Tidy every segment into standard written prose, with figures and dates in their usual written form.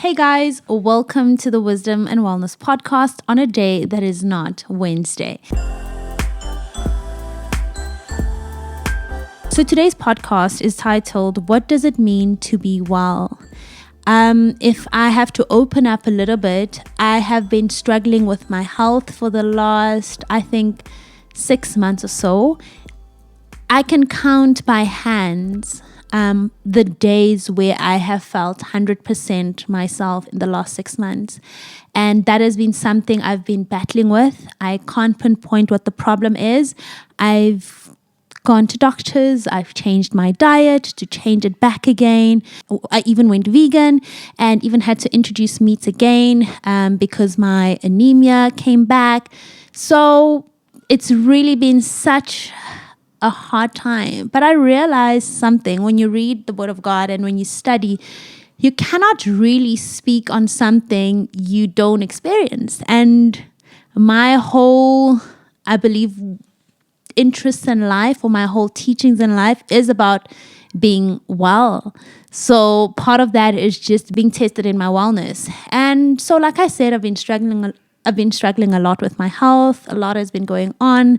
Hey guys, welcome to the Wisdom and Wellness Podcast on a day that is not Wednesday. So today's podcast is titled, What Does It Mean to Be Well? If I have to open up a little bit, I have been struggling with my health for the last, 6 months or so. I can count by hands the days where I have felt 100% myself in the last 6 months. And that has been something I've been battling with. I can't pinpoint what the problem is. I've gone to doctors, I've changed my diet to change it back again. I even went vegan and even had to introduce meats again because my anemia came back. So it's really been such a hard time. But I realized something when you read the Word of God and when you study, you cannot really speak on something you don't experience. And my whole, I believe, interest in life or my whole teachings in life is about being well. So part of that is just being tested in my wellness. And so like I said, I've been struggling a lot with my health. A lot has been going on.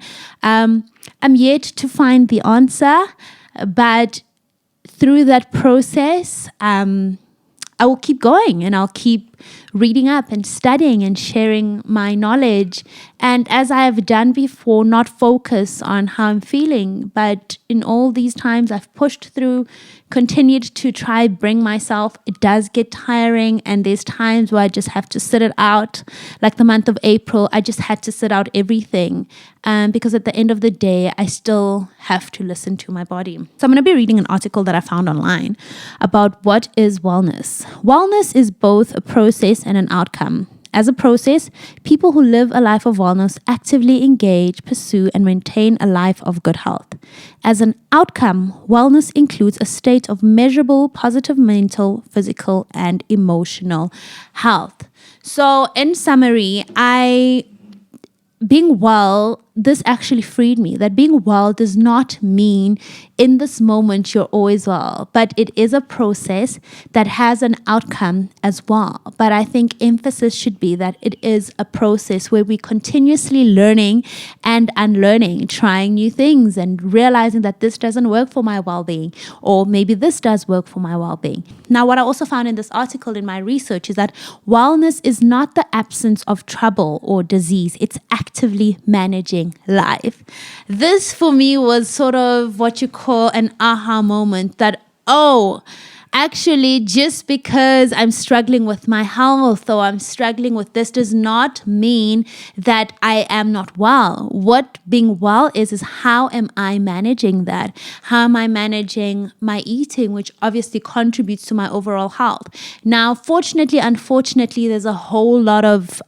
I'm yet to find the answer, but through that process, I will keep going and I'll keep reading up and studying and sharing my knowledge. And as I have done before, not focus on how I'm feeling, but in all these times I've pushed through, continued to try bring myself. It does get tiring and there's times where I just have to sit it out. Like the month of April, I just had to sit out everything because at the end of the day, I still have to listen to my body. So I'm going to be reading an article that I found online about what is wellness. Wellness is both a process and an outcome. As a process, people who live a life of wellness actively engage, pursue, and maintain a life of good health. As an outcome, wellness includes a state of measurable positive mental, physical, and emotional health. So, in summary, being well, this actually freed me. That being well does not mean in this moment you're always well, but it is a process that has an outcome as well. But I think emphasis should be that it is a process where we continuously learning and unlearning, trying new things and realizing that this doesn't work for my well-being, or maybe this does work for my well-being. Now, what I also found in this article in my research is that wellness is not the absence of trouble or disease. It's actively managing life. This for me was sort of what you call an aha moment that, actually, just because I'm struggling with my health or I'm struggling with this does not mean that I am not well. What being well is how am I managing that? How am I managing my eating, which obviously contributes to my overall health? Now, unfortunately, there's a whole lot of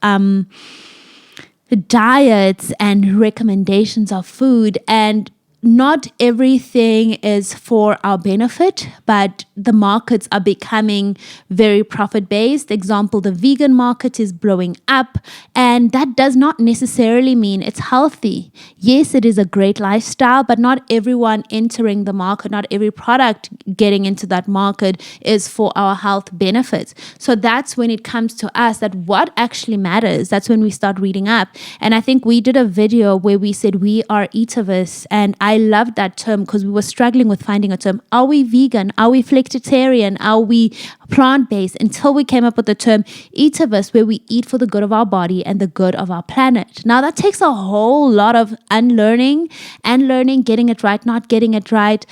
diets and recommendations of food, and not everything is for our benefit, but the markets are becoming very profit-based. Example, the vegan market is blowing up, and that does not necessarily mean it's healthy. Yes, it is a great lifestyle, but not everyone entering the market, not every product getting into that market is for our health benefits. So that's when it comes to us, that what actually matters. That's when we start reading up. And I think we did a video where we said we are eativists, and I loved that term because we were struggling with finding a term. Are we vegan? Are we flexitarian? Are we plant-based? Until we came up with the term eativist, where we eat for the good of our body and the good of our planet. Now that takes a whole lot of unlearning and learning, getting it right, not getting it right.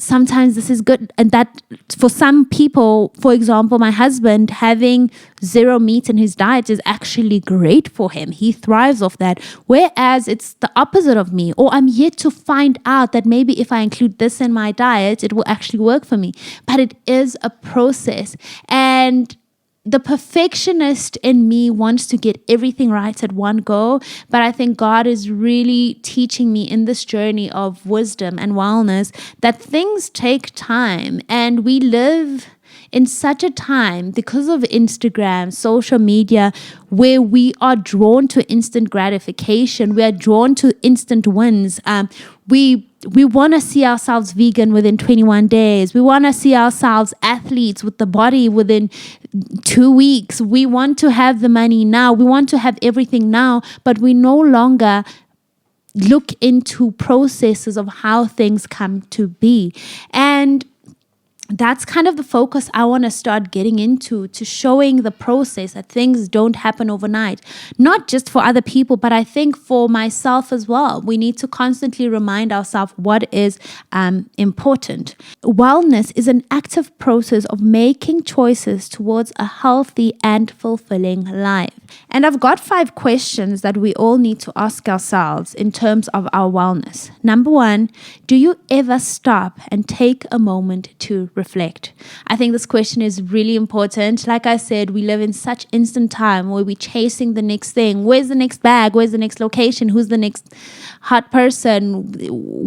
Sometimes this is good, and that for some people, for example, my husband, having zero meat in his diet is actually great for him. He thrives off that, whereas it's the opposite of me, or I'm yet to find out that maybe if I include this in my diet, it will actually work for me. But it is a process, and the perfectionist in me wants to get everything right at one go, but I think God is really teaching me in this journey of wisdom and wellness that things take time, and we live in such a time because of Instagram, social media, where we are drawn to instant gratification. We are drawn to instant wins. We we want to see ourselves vegan within 21 days. We want to see ourselves athletes with the body within 2 weeks. We want to have the money now. We want to have everything now, but we no longer look into processes of how things come to be. And that's kind of the focus I want to start getting into, to showing the process that things don't happen overnight, not just for other people, but I think for myself as well. We need to constantly remind ourselves what is important. Wellness is an active process of making choices towards a healthy and fulfilling life. And I've got 5 questions that we all need to ask ourselves in terms of our wellness. Number 1, do you ever stop and take a moment to reflect? I think this question is really important. Like I said, we live in such instant time where we're chasing the next thing. Where's the next bag? Where's the next location? Who's the next hot person?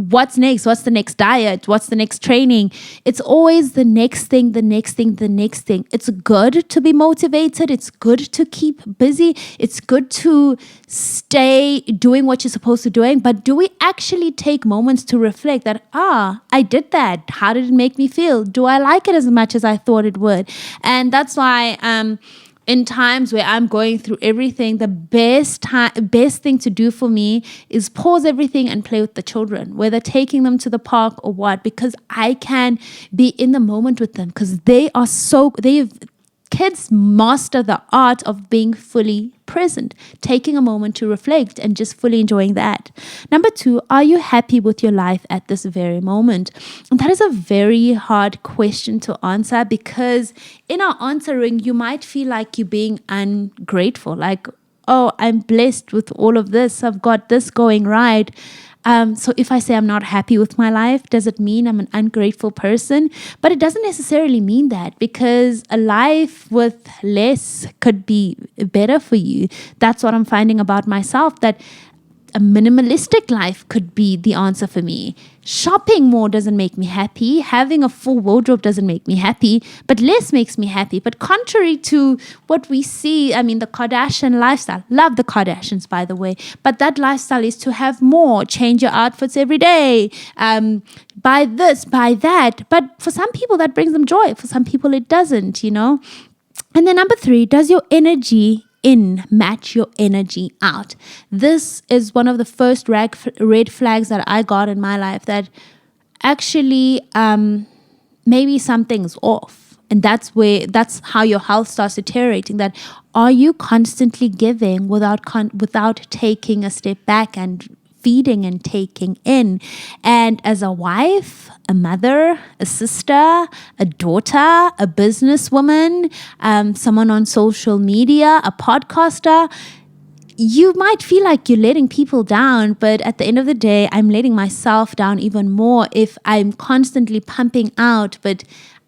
What's next? What's the next diet? What's the next training? It's always the next thing, the next thing, the next thing. It's good to be motivated. It's good to keep busy. It's good to stay doing what you're supposed to doing. But do we actually take moments to reflect that, I did that. How did it make me feel? Do I like it as much as I thought it would? And that's why in times where I'm going through everything, the best thing to do for me is pause everything and play with the children, whether taking them to the park or what, because I can be in the moment with them, because kids master the art of being fully present, taking a moment to reflect and just fully enjoying that. Number 2, are you happy with your life at this very moment? And that is a very hard question to answer, because in our answering, you might feel like you're being ungrateful, like, oh, I'm blessed with all of this. I've got this going right. So if I say I'm not happy with my life, does it mean I'm an ungrateful person? But it doesn't necessarily mean that, because a life with less could be better for you. That's what I'm finding about myself, that a minimalistic life could be the answer for me. Shopping more doesn't make me happy. Having a full wardrobe doesn't make me happy, but less makes me happy. But contrary to what we see, the Kardashian lifestyle, love the Kardashians, by the way, but that lifestyle is to have more, change your outfits every day, buy this, buy that. But for some people that brings them joy. For some people it doesn't, And then number 3, does your energy match your energy out? This is one of the first red flags that I got in my life, that actually maybe something's off. And that's how your health starts deteriorating. That are you constantly giving without taking a step back and feeding and taking in? And as a wife, a mother, a sister, a daughter, a businesswoman, someone on social media, a podcaster, you might feel like you're letting people down, but at the end of the day, I'm letting myself down even more if I'm constantly pumping out, but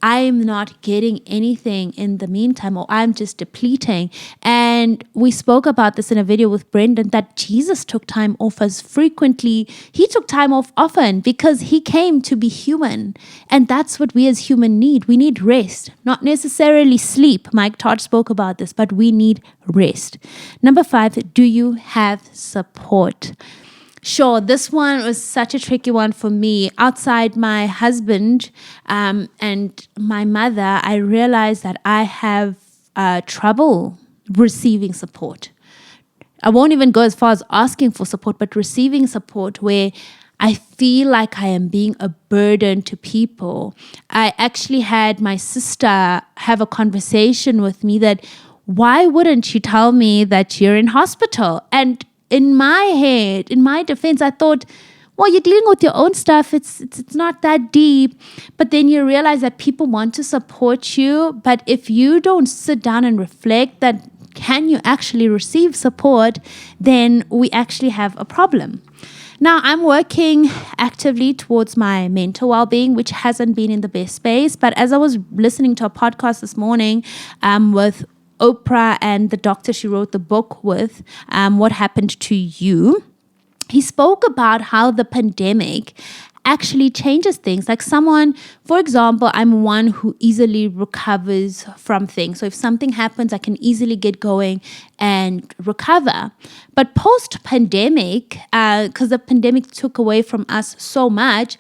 I'm not getting anything in the meantime, or I'm just depleting. And we spoke about this in a video with Brendan, that Jesus took time off as frequently. He took time off often because he came to be human. And that's what we as human need. We need rest, not necessarily sleep. Mike Todd spoke about this, but we need rest. Number 5, do you have support? Sure, this one was such a tricky one for me. Outside my husband and my mother, I realized that I have trouble receiving support. I won't even go as far as asking for support, but receiving support where I feel like I am being a burden to people. I actually had my sister have a conversation with me that, why wouldn't you tell me that you're in hospital? And in my head, in my defense, I thought, well, you're dealing with your own stuff. It's not that deep. But then you realize that people want to support you. But if you don't sit down and reflect that, can you actually receive support, then we actually have a problem. Now, I'm working actively towards my mental well-being, which hasn't been in the best space. But as I was listening to a podcast this morning with Oprah and the doctor she wrote the book with, What Happened to You, he spoke about how the pandemic actually changes things. Like someone, for example, I'm one who easily recovers from things. So if something happens, I can easily get going and recover. But post-pandemic, because the pandemic took away from us so much,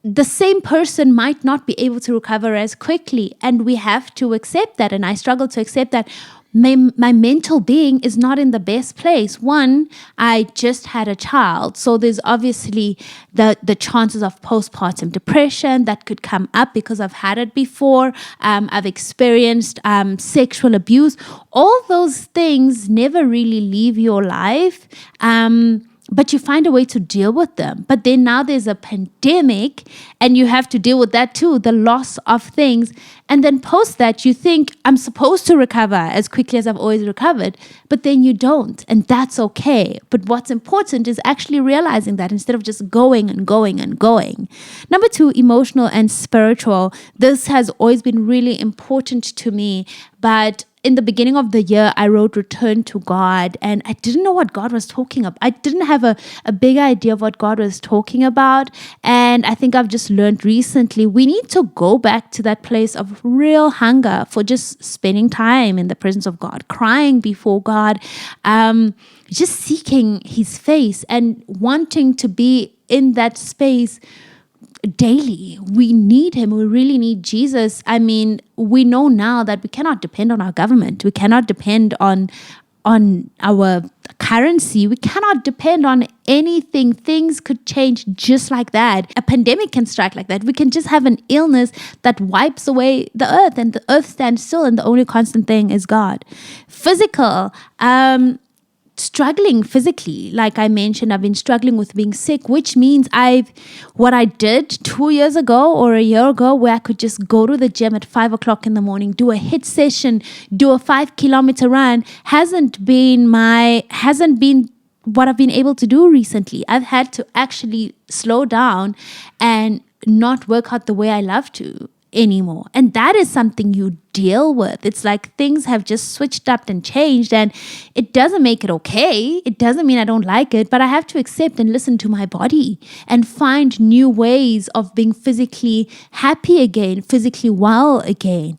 the same person might not be able to recover as quickly. And we have to accept that. And I struggle to accept that my mental being is not in the best place. One, I just had a child. So there's obviously the chances of postpartum depression that could come up because I've had it before. I've experienced sexual abuse. All those things never really leave your life. But you find a way to deal with them. But then now there's a pandemic and you have to deal with that too, the loss of things. And then post that, you think I'm supposed to recover as quickly as I've always recovered, but then you don't. And that's okay. But what's important is actually realizing that instead of just going and going and going. Number 2, emotional and spiritual. This has always been really important to me, but in the beginning of the year, I wrote Return to God, and I didn't know what God was talking about. I didn't have a big idea of what God was talking about. And I think I've just learned recently, we need to go back to that place of real hunger for just spending time in the presence of God, crying before God, just seeking his face and wanting to be in that space daily. We need him. We really need Jesus. I mean, we know now that we cannot depend on our government. We cannot depend on our currency. We cannot depend on anything. Things could change just like that. A pandemic can strike like that. We can just have an illness that wipes away the earth, and the earth stands still, and the only constant thing is God. Physical, struggling physically. Like I mentioned, I've been struggling with being sick, which means what I did 2 years ago or a year ago, where I could just go to the gym at 5 o'clock in the morning, do a HIIT session, do a 5-kilometer run, hasn't been what I've been able to do recently. I've had to actually slow down and not work out the way I love to anymore. And that is something you deal with. It's like things have just switched up and changed, and it doesn't make it okay. It doesn't mean I don't like it, but I have to accept and listen to my body and find new ways of being physically happy again, physically well again.